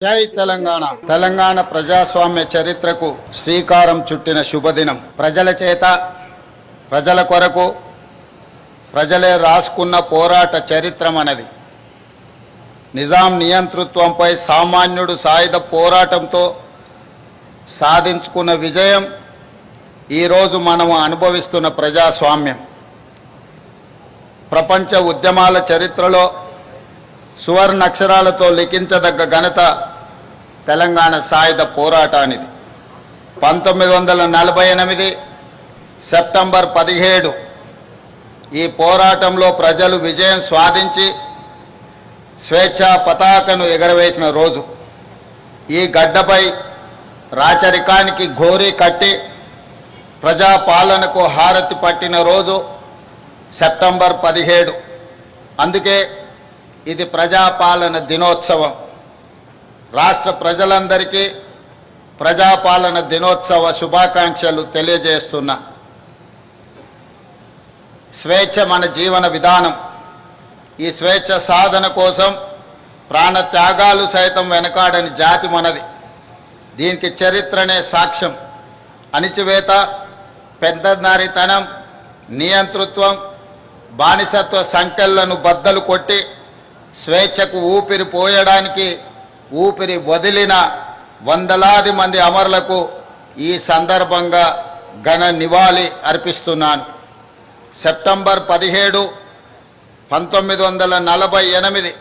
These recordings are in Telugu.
జై తెలంగాణ. తెలంగాణ ప్రజాస్వామ్య చరిత్రకు శ్రీకారం చుట్టిన శుభదినం. ప్రజల చేత, ప్రజల కొరకు ప్రజలే రాసుకున్న పోరాట చరిత్ర మనది. నిజాం నియంతృత్వంపై సామాన్యుడు సాయుధ పోరాటంతో సాధించుకున్న విజయం ఈరోజు మనము అనుభవిస్తున్న ప్రజాస్వామ్యం. ప్రపంచ ఉద్యమాల చరిత్రలో సువర్ణ అక్షరాలతో లిఖించదగ్గ ఘనత తెలంగాణ సాయుధ పోరాటానిది. 1948 సెప్టెంబర్ 17 ఈ పోరాటంలో ప్రజలు విజయం సాధించి స్వేచ్ఛా పతాకను ఎగరవేసిన రోజు. ఈ గడ్డపై రాచరికానికి ఘోరీ కట్టి ప్రజాపాలనకు హారతి పట్టిన రోజు సెప్టెంబర్ 17. అందుకే ఇది ప్రజాపాలన దినోత్సవం. రాష్ట్ర ప్రజలందరికీ ప్రజాపాలన దినోత్సవ శుభాకాంక్షలు తెలియజేస్తున్నా. స్వేచ్ఛ మన జీవన విధానం. ఈ స్వేచ్ఛ సాధన కోసం ప్రాణత్యాగాలు సైతం వెనకాడని జాతి మనది. దీనికి చరిత్రనే సాక్ష్యం. అణిచివేత, పెద్దనారితనం, నియంతృత్వం, బానిసత్వ సంకెళ్లను బద్దలు కొట్టి స్వేచ్ఛకు ఊపిరి పోయడానికి ఊపిరి వదిలిన వందలాది మంది అమరులకు ఈ సందర్భంగా ఘన నివాళి అర్పిస్తున్నాను. సెప్టెంబర్ 17, 1948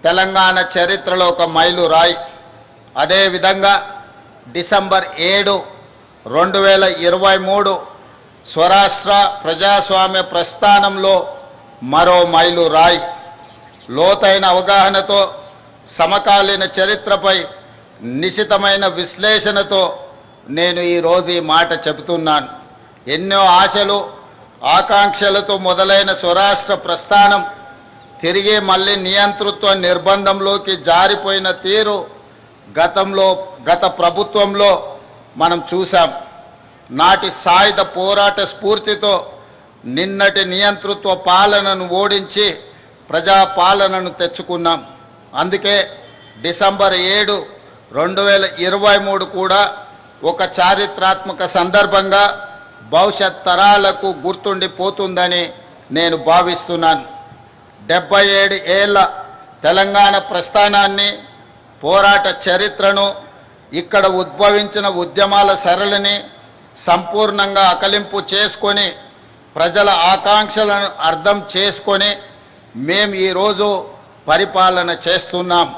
తెలంగాణ చరిత్రలో ఒక మైలురాయి. అదేవిధంగా డిసెంబర్ 7, 2023 స్వరాష్ట్ర ప్రజాస్వామ్య ప్రస్థానంలో మరో మైలురాయి. లోతైన అవగాహనతో, సమకాలీన చరిత్రపై నిశితమైన విశ్లేషణతో నేను ఈరోజు ఈ మాట చెబుతున్నాను. ఎన్నో ఆశలు, ఆకాంక్షలతో మొదలైన స్వరాష్ట్ర ప్రస్థానం తిరిగి మళ్ళీ నియంతృత్వ నిర్బంధంలోకి జారిపోయిన తీరు గత ప్రభుత్వంలో మనం చూసాం. నాటి సాయుధ పోరాట స్ఫూర్తితో నిన్నటి నియంతృత్వ పాలనను ఓడించి ప్రజాపాలనను తెచ్చుకున్నాం. అందుకే డిసెంబర్ 7, 2023 కూడా ఒక చారిత్రాత్మక సందర్భంగా భవిష్యత్ తరాలకు గుర్తుండిపోతుందని నేను భావిస్తున్నాను. 77 ఏళ్ల తెలంగాణ ప్రస్థానాన్ని, పోరాట చరిత్రను, ఇక్కడ ఉద్భవించిన ఉద్యమాల సరళిని సంపూర్ణంగా అకలింపు చేసుకొని ప్రజల ఆకాంక్షలను అర్థం చేసుకొని మేము ఈరోజు పరిపాలన చేస్తున్నాం.